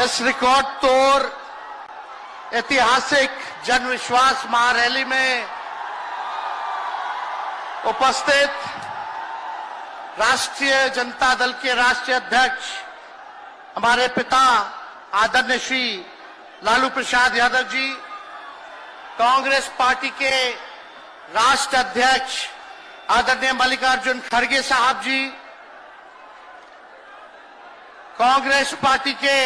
इस रिकॉर्ड तोड़ ऐतिहासिक जन विश्वास महारैली में उपस्थित राष्ट्रीय जनता दल के राष्ट्रीय अध्यक्ष हमारे पिता आदरणीय श्री लालू प्रसाद यादव जी, कांग्रेस पार्टी के राष्ट्र अध्यक्ष आदरणीय मल्लिकार्जुन खड़गे साहब जी, कांग्रेस पार्टी के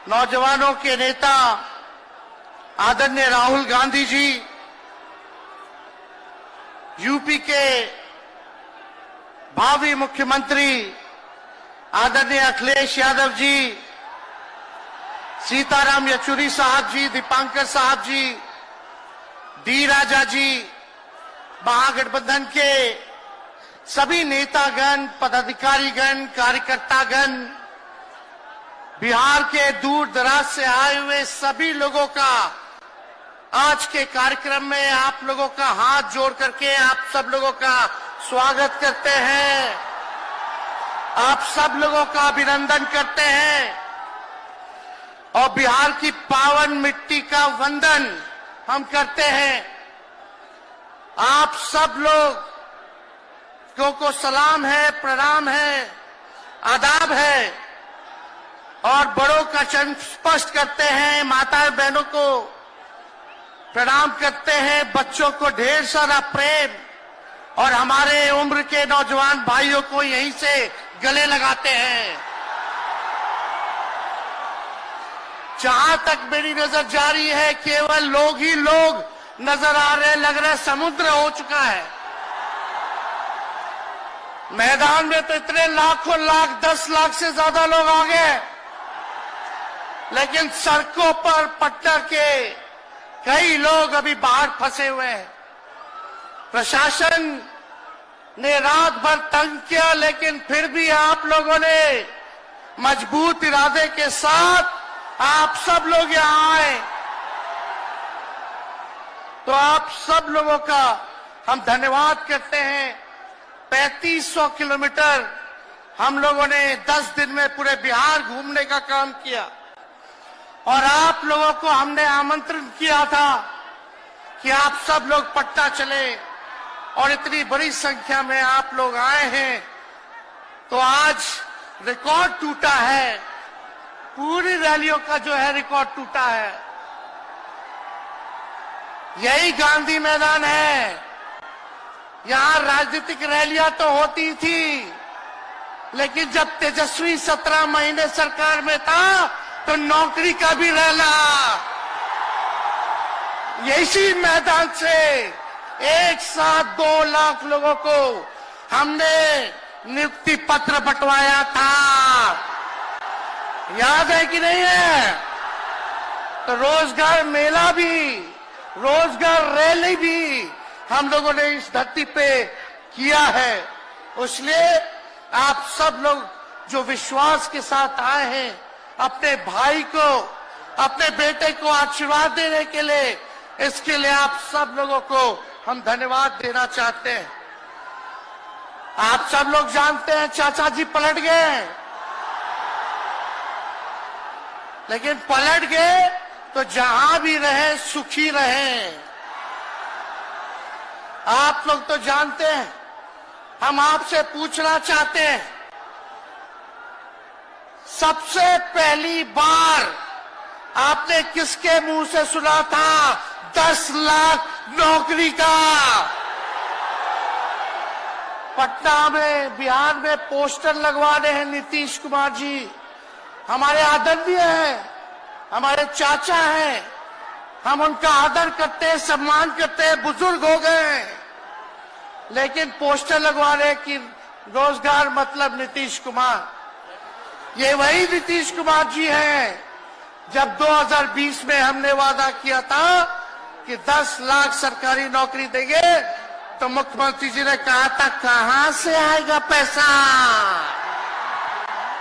नौजवानों के नेता आदरणीय राहुल गांधी जी, यूपी के भावी मुख्यमंत्री आदरणीय अखिलेश यादव जी, सीताराम येचुरी साहब जी, दीपांकर साहब जी, डी राजा जी, महागठबंधन के सभी नेतागण, पदाधिकारीगण, कार्यकर्तागण, बिहार के दूर दराज से आए हुए सभी लोगों का आज के कार्यक्रम में आप लोगों का हाथ जोड़ करके आप सब लोगों का स्वागत करते हैं, आप सब लोगों का अभिनंदन करते हैं और बिहार की पावन मिट्टी का वंदन हम करते हैं। आप सब लोगों को सलाम है, प्रणाम है, आदाब है और बड़ों का चरण स्पष्ट करते हैं, माता बहनों को प्रणाम करते हैं, बच्चों को ढेर सारा प्रेम और हमारे उम्र के नौजवान भाइयों को यहीं से गले लगाते हैं। जहां तक मेरी नजर जा रही है केवल लोग ही लोग नजर आ रहे, लग रहा है समुद्र हो चुका है। मैदान में तो इतने लाखों लाख, 10 लाख से ज्यादा लोग आ गए, लेकिन सड़कों पर पटना के कई लोग अभी बाहर फंसे हुए हैं। प्रशासन ने रात भर तंग किया, लेकिन फिर भी आप लोगों ने मजबूत इरादे के साथ आप सब लोग यहां आए, तो आप सब लोगों का हम धन्यवाद करते हैं। 3500 किलोमीटर हम लोगों ने 10 दिन में पूरे बिहार घूमने का काम किया और आप लोगों को हमने आमंत्रण किया था कि आप सब लोग पटना चले और इतनी बड़ी संख्या में आप लोग आए हैं, तो आज रिकॉर्ड टूटा है, पूरी रैलियों का जो है रिकॉर्ड टूटा है। यही गांधी मैदान है, यहां राजनीतिक रैलियां तो होती थी, लेकिन जब तेजस्वी 17 महीने सरकार में था तो नौकरी का भी रैला यही मैदान से एक साथ 2 लाख लोगों को हमने नियुक्ति पत्र बंटवाया था, याद है कि नहीं है? तो रोजगार मेला भी, रोजगार रैली भी हम लोगों ने इस धरती पे किया है। इसलिए आप सब लोग जो विश्वास के साथ आए हैं, अपने भाई को, अपने बेटे को आशीर्वाद देने के लिए, इसके लिए आप सब लोगों को हम धन्यवाद देना चाहते हैं। आप सब लोग जानते हैं चाचा जी पलट गए, लेकिन पलट गए तो जहां भी रहे सुखी रहे। आप लोग तो जानते हैं, हम आपसे पूछना चाहते हैं, सबसे पहली बार आपने किसके मुंह से सुना था 10 लाख नौकरी का? पटना में, बिहार में पोस्टर लगवा रहे हैं नीतीश कुमार जी, हमारे आदरणीय हैं, हमारे चाचा हैं, हम उनका आदर करते हैं, सम्मान करते हैं, बुजुर्ग हो गए, लेकिन पोस्टर लगवा रहे कि रोजगार मतलब नीतीश कुमार। ये वही नीतीश कुमार जी हैं जब 2020 में हमने वादा किया था कि 10 लाख सरकारी नौकरी देंगे, तो मुख्यमंत्री जी ने कहा था कहां से आएगा पैसा,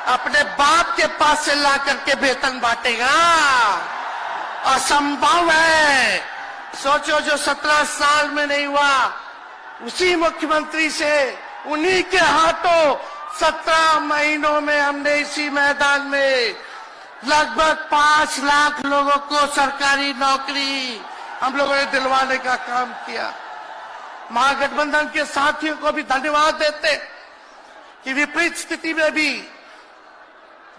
अपने बाप के पास से ला करके वेतन बांटेगा, असंभव है। सोचो, जो 17 साल में नहीं हुआ, उसी मुख्यमंत्री से, उन्हीं के हाथों 17 महीनों में हमने इसी मैदान में लगभग 5 लाख लोगों को सरकारी नौकरी हम लोगों ने दिलवाने का काम किया। महागठबंधन के साथियों को भी धन्यवाद देते कि विपरीत स्थिति में भी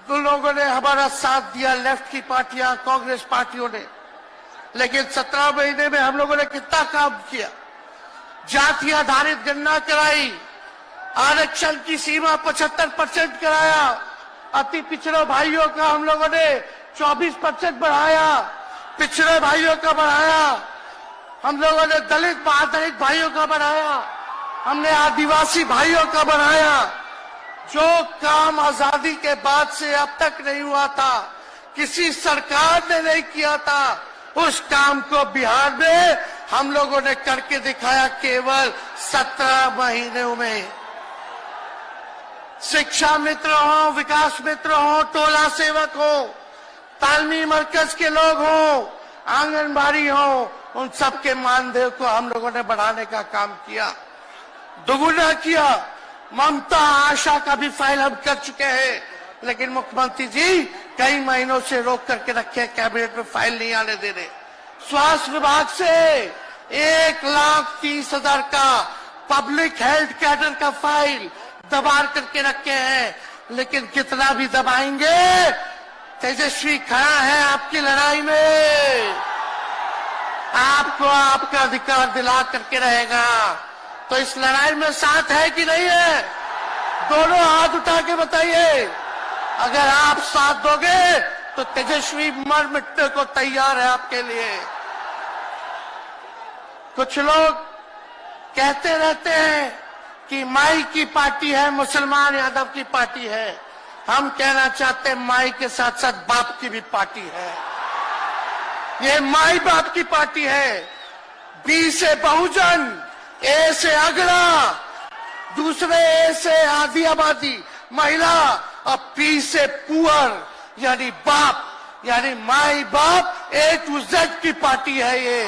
उन लोगों ने हमारा साथ दिया, लेफ्ट की पार्टियां, कांग्रेस पार्टियों ने। लेकिन 17 महीने में हम लोगों ने कितना काम किया। जाति आधारित गणना कराई, आरक्षण की सीमा 75% कराया, अति पिछड़े भाइयों का हम लोगों ने 24% बढ़ाया, पिछड़े भाइयों का बढ़ाया, हम लोगों ने दलित महादलित भाइयों का बढ़ाया, हमने आदिवासी भाइयों का बढ़ाया। जो काम आजादी के बाद से अब तक नहीं हुआ था, किसी सरकार ने नहीं किया था, उस काम को बिहार में हम लोगों ने करके दिखाया केवल 17 महीनों में। शिक्षा मित्र हो, विकास मित्र हो, टोला सेवक हो, तालमी मरकज के लोग हो, आंगनबाड़ी हो, उन सबके मानदेय को हम लोगों ने बढ़ाने का काम किया, दोगुना किया। ममता आशा का भी फाइल हम कर चुके हैं, लेकिन मुख्यमंत्री जी कई महीनों से रोक करके रखे, कैबिनेट में फाइल नहीं आने दे रहे। स्वास्थ्य विभाग से 1,30,000 का पब्लिक हेल्थ कैडर का फाइल दबा करके रखे हैं, लेकिन कितना भी दबाएंगे, तेजस्वी खड़ा है आपकी लड़ाई में, आपको आपका अधिकार दिला करके रहेगा। तो इस लड़ाई में साथ है कि नहीं है? दोनों हाथ उठा के बताइए। अगर आप साथ दोगे तो तेजस्वी मर मिटने को तैयार है आपके लिए। कुछ लोग कहते रहते हैं कि माई की पार्टी है, मुसलमान यादव की पार्टी है। हम कहना चाहते हैं माई के साथ साथ बाप की भी पार्टी है। ये माई बाप की पार्टी है। बी से बहुजन, ए से अगड़ा, दूसरे ए से आधी आबादी महिला, और पी से पुअर यानी बाप, यानी माई बाप, ए टू जेड की पार्टी है ये।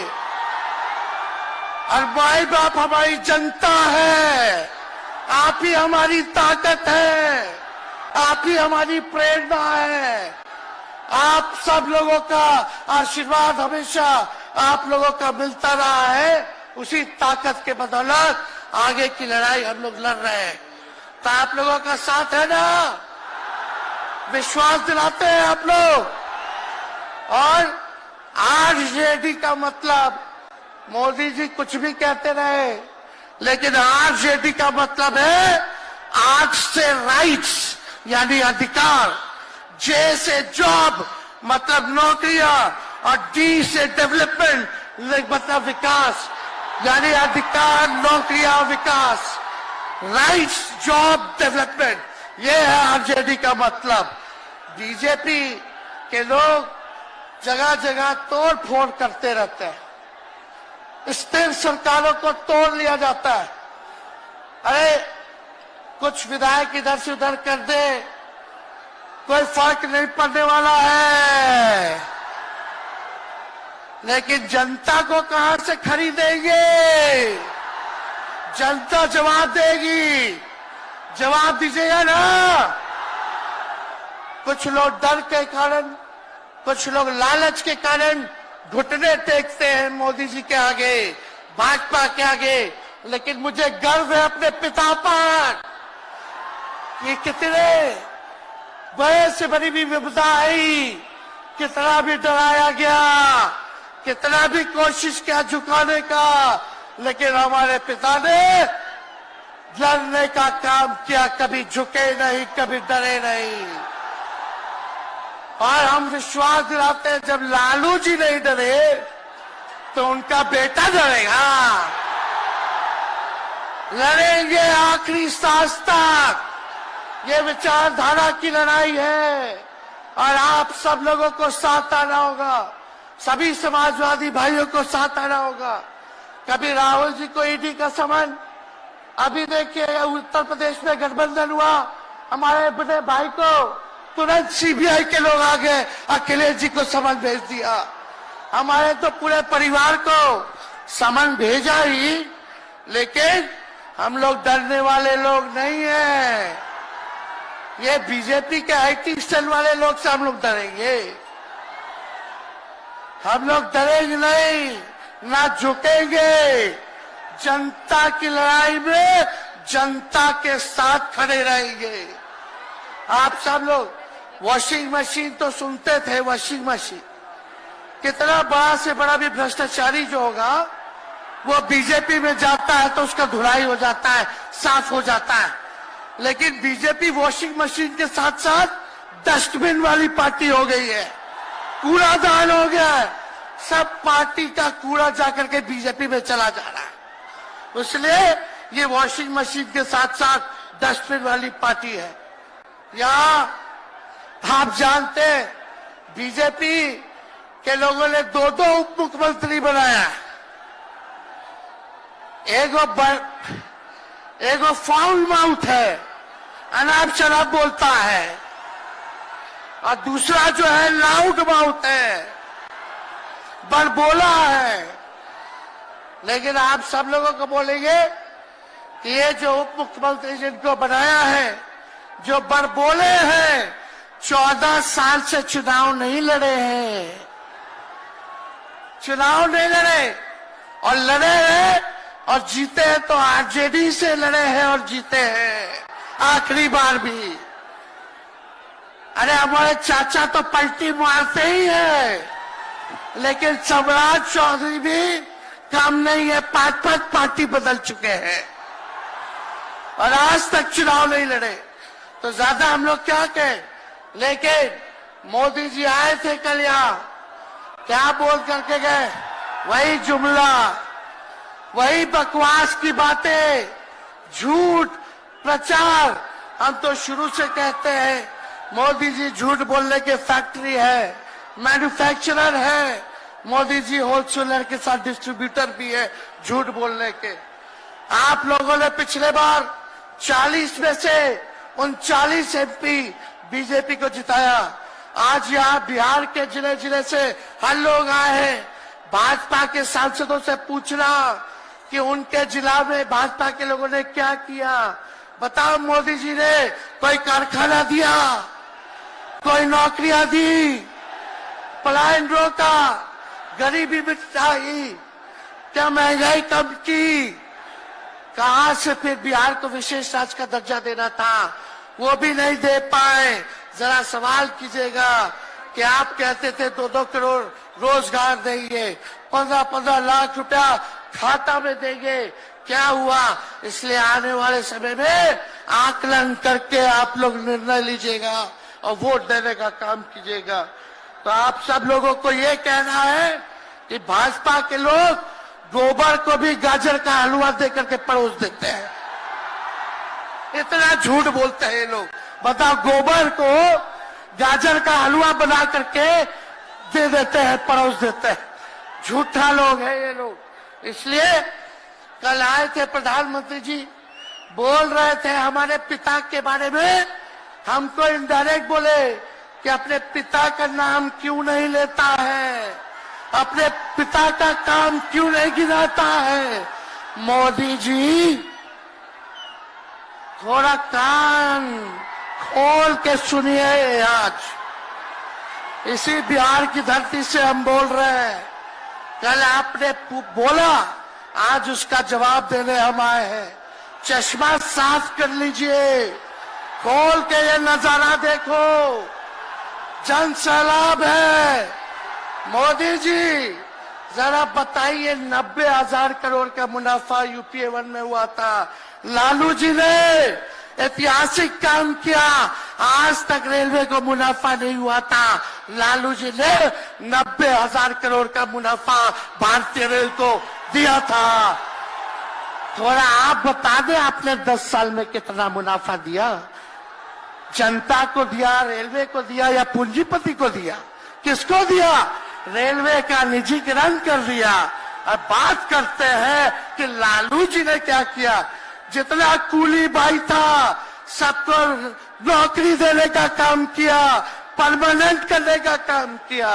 और माई बाप हमारी जनता है, आप ही हमारी ताकत है, आप ही हमारी प्रेरणा है। आप सब लोगों का आशीर्वाद हमेशा आप लोगों का मिलता रहा है, उसी ताकत के बदौलत आगे की लड़ाई हम लोग लड़ रहे हैं। तो आप लोगों का साथ है ना? विश्वास दिलाते हैं आप लोग। और आरजेडी का मतलब, मोदी जी कुछ भी कहते रहे, लेकिन आरजेडी का मतलब है आर से राइट्स यानी अधिकार, जे से जॉब मतलब नौकरियां, और डी से डेवलपमेंट मतलब विकास, यानी अधिकार, नौकरियां, विकास, राइट्स, जॉब, डेवलपमेंट, ये है आरजेडी का मतलब। बीजेपी के लोग जगह जगह तोड़ फोड़ करते रहते हैं, स्थिर सरकारों को तोड़ लिया जाता है। अरे कुछ विधायक इधर से उधर कर दे, कोई फर्क नहीं पड़ने वाला है, लेकिन जनता को कहां से खरीदेंगे? जनता जवाब देगी, जवाब दीजिएगा ना। कुछ लोग डर के कारण, कुछ लोग लालच के कारण घुटने टेकते हैं मोदी जी के आगे, भाजपा के आगे, लेकिन मुझे गर्व है अपने पिता पर। ये कितने बड़े से बड़ी भी विपदा आई, कितना भी डराया गया, कितना भी कोशिश किया झुकाने का, लेकिन हमारे पिता ने लड़ने का काम किया, कभी झुके नहीं, कभी डरे नहीं। और हम विश्वास दिलाते हैं, जब लालू जी नहीं डरे तो उनका बेटा डरेगा। लड़ेंगे आखिरी सांस तक। ये विचारधारा की लड़ाई है, और आप सब लोगों को साथ आना होगा, सभी समाजवादी भाइयों को साथ आना होगा। कभी राहुल जी को ईडी का समन, अभी देखिए उत्तर प्रदेश में गठबंधन हुआ, हमारे बड़े भाई को तुरंत सीबीआई के लोग आ गए, अखिलेश जी को समन भेज दिया। हमारे तो पूरे परिवार को समन भेजा ही, लेकिन हम लोग डरने वाले लोग नहीं हैं। ये बीजेपी के आईटी सेल वाले लोग से हम लोग डरेंगे? हम लोग डरेंगे नहीं, ना झुकेंगे। जनता की लड़ाई में जनता के साथ खड़े रहेंगे। आप सब लोग वॉशिंग मशीन तो सुनते थे, वॉशिंग मशीन कितना बड़ा से बड़ा भी भ्रष्टाचारी जो होगा वो बीजेपी में जाता है तो उसका धुलाई हो जाता है, साफ हो जाता है। लेकिन बीजेपी वॉशिंग मशीन के साथ साथ डस्टबिन वाली पार्टी हो गई है, कूड़ादान हो गया है। सब पार्टी का कूड़ा जाकर के बीजेपी में चला जा रहा है, इसलिए ये वॉशिंग मशीन के साथ साथ डस्टबिन वाली पार्टी है। यहाँ आप जानते हैं बीजेपी के लोगों ने दो उप मुख्यमंत्री बनाया। एगो फाउल माउथ है, अनाप शनाप बोलता है, और दूसरा जो है लाउड माउथ है, बड़बोला है। लेकिन आप सब लोगों को बोलेंगे कि ये जो उप मुख्यमंत्री जिनको बनाया है, जो बड़बोले हैं, 14 साल से चुनाव नहीं लड़े हैं, चुनाव नहीं लड़े, और लड़े हैं और जीते हैं तो आरजेडी से लड़े हैं और जीते हैं आखिरी बार भी। अरे हमारे चाचा तो पलटी मारते ही है, लेकिन सम्राट चौधरी भी काम नहीं है, 5 पार्टी बदल चुके हैं और आज तक चुनाव नहीं लड़े। तो ज्यादा हम लोग क्या कहें, लेकिन मोदी जी आए थे कल यहाँ, क्या बोल करके गए? वही जुमला, वही बकवास की बातें, झूठ प्रचार। हम तो शुरू से कहते हैं मोदी जी झूठ बोलने के फैक्ट्री है, मैन्युफैक्चरर है। मोदी जी होलसेलर के साथ डिस्ट्रीब्यूटर भी है झूठ बोलने के। आप लोगों ने पिछले बार 40 में से 39 एमपी बीजेपी को जिताया। आज यहाँ बिहार के जिले जिले से हर लोग आए हैं भाजपा के सांसदों से पूछना कि उनके जिला में भाजपा के लोगों ने क्या किया। बताओ, मोदी जी ने कोई कारखाना दिया, कोई नौकरियां दी, पलायन रोका, गरीबी मिटाई, क्या महंगाई कम की? कहां से फिर बिहार को विशेष राज्य का दर्जा देना था, वो भी नहीं दे पाए। जरा सवाल कीजिएगा कि आप कहते थे 2-2 करोड़ रोजगार देंगे, 15-15 लाख रुपया खाता में देंगे, क्या हुआ? इसलिए आने वाले समय में आकलन करके आप लोग निर्णय लीजिएगा और वोट देने का काम कीजिएगा। तो आप सब लोगों को ये कहना है कि भाजपा के लोग गोबर को भी गाजर का हलवा देकर के परोस देते हैं। इतना झूठ बोलते हैं ये लोग। बताओ, गोबर को गाजर का हलवा बना करके दे देते हैं, परोस देते हैं। झूठा लोग हैं ये लोग। इसलिए कल आए थे प्रधानमंत्री जी, बोल रहे थे हमारे पिता के बारे में, हमको इनडायरेक्ट बोले कि अपने पिता का नाम क्यों नहीं लेता है, अपने पिता का काम क्यों नहीं गिनाता है। मोदी जी थोड़ा कान खोल के सुनिए। आज इसी बिहार की धरती से हम बोल रहे हैं, कल आपने बोला, आज उसका जवाब देने हम आए हैं। चश्मा साफ कर लीजिए, खोल के ये नजारा देखो, जन सैलाब है। मोदी जी जरा बताइए, 90,000 करोड़ का मुनाफा यूपीए 1 में हुआ था, लालू जी ने ऐतिहासिक काम किया। आज तक रेलवे को मुनाफा नहीं हुआ था, लालू जी ने 90,000 करोड़ का मुनाफा भारतीय रेल को दिया था। थोड़ा आप बता दें, आपने 10 साल में कितना मुनाफा दिया? जनता को दिया, रेलवे को दिया, या पूंजीपति को दिया? किसको दिया? रेलवे का निजीकरण कर दिया। अब बात करते हैं कि लालू जी ने क्या किया। जितना कूली भाई था सबको नौकरी देने का काम किया, परमानेंट करने का काम किया।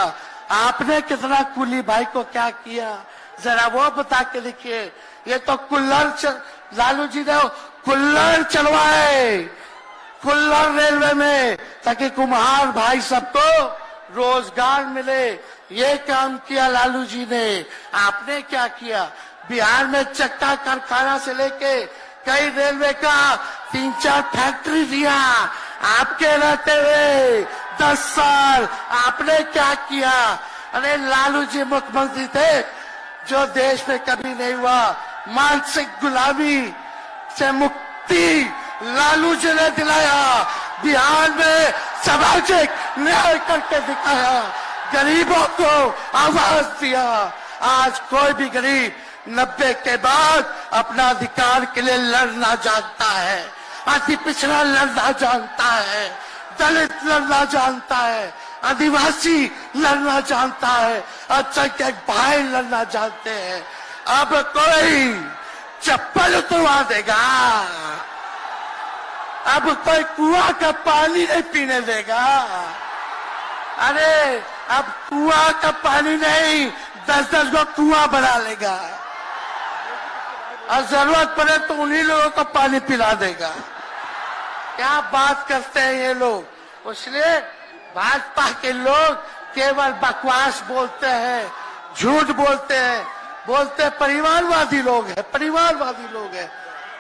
आपने कितना कूली भाई को क्या किया, जरा वो बता के लिखिए। ये तो लालू जी ने कुल्लड़ चलवाए, कुल्लर रेलवे में, ताकि कुम्हार भाई सबको रोजगार मिले। ये काम किया लालू जी ने। आपने क्या किया? बिहार में चक्का कारखाना से लेके कई रेलवे का 3-4 फैक्ट्री दिया। आपके रहते हुए 10 साल आपने क्या किया? अरे लालू जी मुख्यमंत्री थे जो देश में कभी नहीं हुआ। मानसिक गुलामी से मुक्ति लालू जी ने दिलाया। बिहार में सामाजिक न्याय करके दिखाया, गरीबों को आवाज दिया। आज कोई भी गरीब 90 के बाद अपना अधिकार के लिए लड़ना जानता है, अति पिछड़ा लड़ना जानता है, दलित लड़ना जानता है, आदिवासी लड़ना जानता है, अल्पसंख्यक भाई लड़ना जानते हैं। अब कोई चप्पल उतरवा देगा, अब कोई कुआं का पानी नहीं पीने देगा। अरे अब कुआं का पानी नहीं, 10-10 को कुआं बना लेगा और जरूरत पड़े तो उन्हीं लोगों को पानी पिला देगा। क्या बात करते हैं ये लोग। इसलिए भाजपा के लोग केवल बकवास बोलते हैं, झूठ बोलते हैं, बोलते परिवारवादी लोग हैं, परिवारवादी लोग हैं।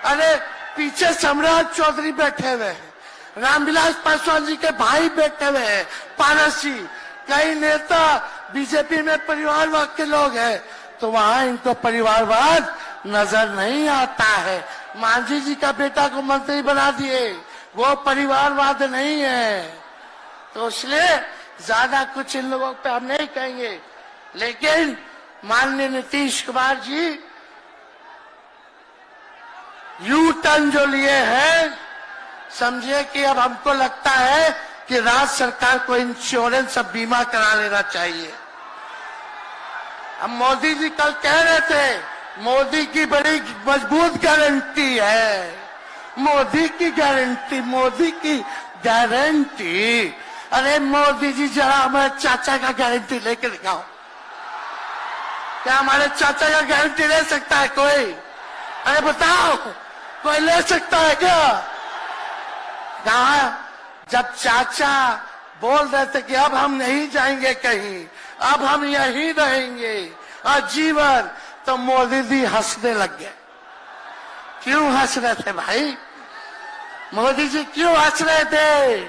अरे पीछे सम्राट चौधरी बैठे हुए हैं, रामविलास पासवान जी के भाई बैठे हुए हैं, पारस जी, कई नेता बीजेपी में परिवारवाद के लोग हैं, तो वहां इनको परिवारवाद नजर नहीं आता है। मांझी जी का बेटा को मंत्री बना दिए, वो परिवारवाद नहीं है। तो इसलिए ज्यादा कुछ इन लोगों पे हम नहीं कहेंगे। लेकिन माननीय नीतीश कुमार जी यू टर्न जो लिए हैं, समझिए कि अब हमको लगता है कि राज्य सरकार को इंश्योरेंस और बीमा करा लेना चाहिए। अब मोदी जी कल कह रहे थे मोदी की बड़ी मजबूत गारंटी है, मोदी की गारंटी, मोदी की गारंटी। अरे मोदी जी जरा हमारे चाचा का गारंटी लेके दिखाओ। क्या हमारे चाचा का गारंटी ले सकता है कोई? अरे बताओ, कोई ले सकता है क्या? कहा जब चाचा बोल रहे थे कि अब हम नहीं जाएंगे कहीं, अब हम यहीं रहेंगे आजीवन, तो मोदी जी हंसने लग गए। क्यों हंस रहे थे भाई? मोदी जी क्यों हंस रहे थे?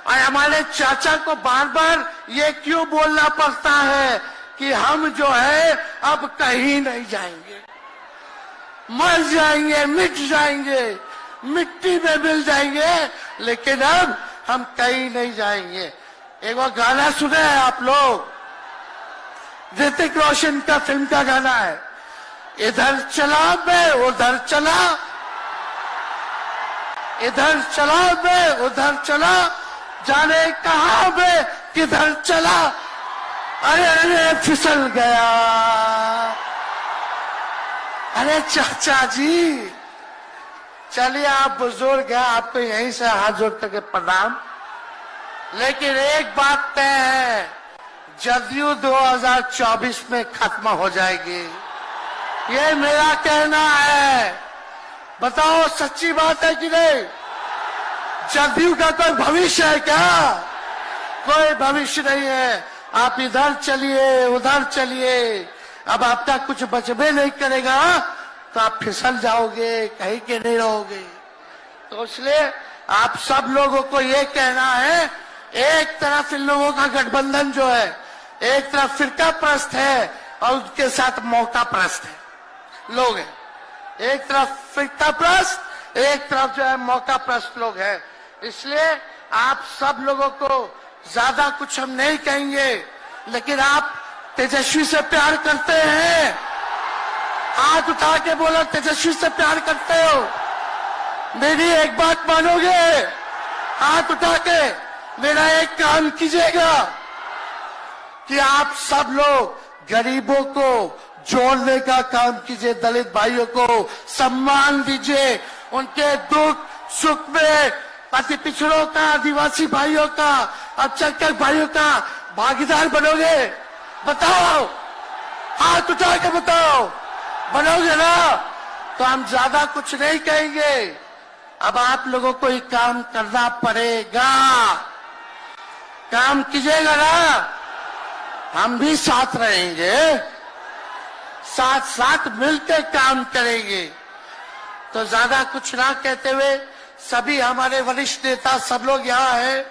और हमारे चाचा को बार बार ये क्यों बोलना पड़ता है कि हम जो है अब कहीं नहीं जाएंगे, मर जाएंगे, मिट जाएंगे, मिट्टी में मिल जाएंगे, लेकिन अब हम कहीं नहीं जाएंगे। एक वो गाना सुने हैं आप लोग, ऋतिक रोशन का फिल्म का गाना है, इधर चला मैं उधर चला, इधर चला मैं उधर चला, जाने कहां मैं किधर चला, अरे अरे फिसल गया। अरे चाचा जी, चलिए आप बुजुर्ग हैं, आपको यहीं से हाथ जोड़ करके प्रणाम। लेकिन एक बात तय है, जदयू 2024 में खत्म हो जाएगी, ये मेरा कहना है। बताओ सच्ची बात है कि नहीं? जदयू का कोई भविष्य है क्या? कोई भविष्य नहीं है। आप इधर चलिए उधर चलिए, अब आपका कुछ बचबे नहीं करेगा तो आप फिसल जाओगे, कहीं के नहीं रहोगे। तो इसलिए आप सब लोगों को ये कहना है, एक तरफ इन लोगों का गठबंधन जो है, एक तरफ फिरका परस्त है और उनके साथ मौका परस्त है लोग हैं। एक तरफ फिरका परस्त, एक तरफ जो है मौका परस्त लोग हैं। इसलिए आप सब लोगों को ज्यादा कुछ हम नहीं कहेंगे, लेकिन आप तेजस्वी से प्यार करते हैं? हाथ उठा के बोलो, तेजस्वी से प्यार करते हो? मेरी एक बात मानोगे? हाथ उठा के मेरा एक काम कीजिएगा कि आप सब लोग गरीबों को जोड़ने का काम कीजिए, दलित भाइयों को सम्मान दीजिए, उनके दुख सुख में अति पिछड़ों का, आदिवासी भाइयों का, अल्पसंख्यक भाइयों का भागीदार बनोगे? बताओ, हाथ उठा के बताओ, बनोगे ना? तो हम ज्यादा कुछ नहीं कहेंगे, अब आप लोगों को ही काम करना पड़ेगा। काम कीजिएगा ना, हम भी साथ रहेंगे, साथ साथ मिलकर काम करेंगे। तो ज्यादा कुछ ना कहते हुए सभी हमारे वरिष्ठ नेता सब लोग यहाँ हैं।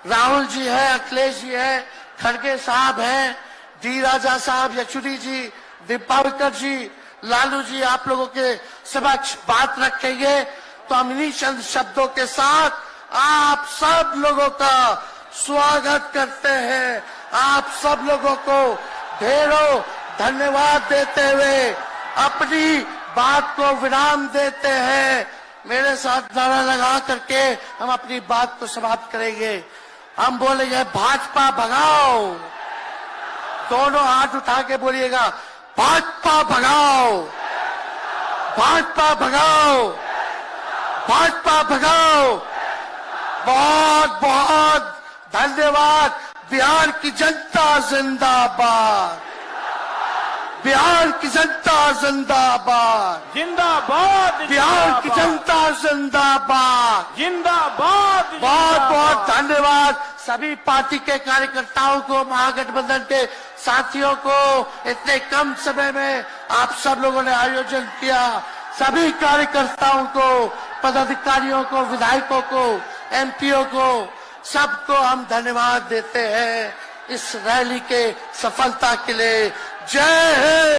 राहुल जी है, अखिलेश जी है, खड़गे साहब हैं, डी राजा साहब, येचुरी जी, दीपावकर जी, लालू जी आप लोगों के समक्ष बात रखेंगे। तो हम इन्हीं चंद शब्दों के साथ आप सब लोगों का स्वागत करते हैं। आप सब लोगों को ढेरों धन्यवाद देते हुए अपनी बात को विराम देते हैं। मेरे साथ नारा लगा करके हम अपनी बात को समाप्त करेंगे। हम बोलेंगे भाजपा भगाओ, दोनों हाथ उठा के बोलिएगा भाजपा भगाओ, भाजपा भगाओ, भाजपा भगाओ। बहुत बहुत धन्यवाद। बिहार की जनता जिंदाबाद, बिहार की जनता जिंदाबाद, जिंदाबाद, बिहार की जनता जिंदाबाद, जिंदाबाद। बहुत बहुत धन्यवाद सभी पार्टी के कार्यकर्ताओं को, महागठबंधन के साथियों को। इतने कम समय में आप सब लोगों ने आयोजन किया। सभी कार्यकर्ताओं को, पदाधिकारियों को, विधायकों को, एमपीओ को, सबको हम धन्यवाद देते हैं इस रैली के सफलता के लिए। जय हिंद।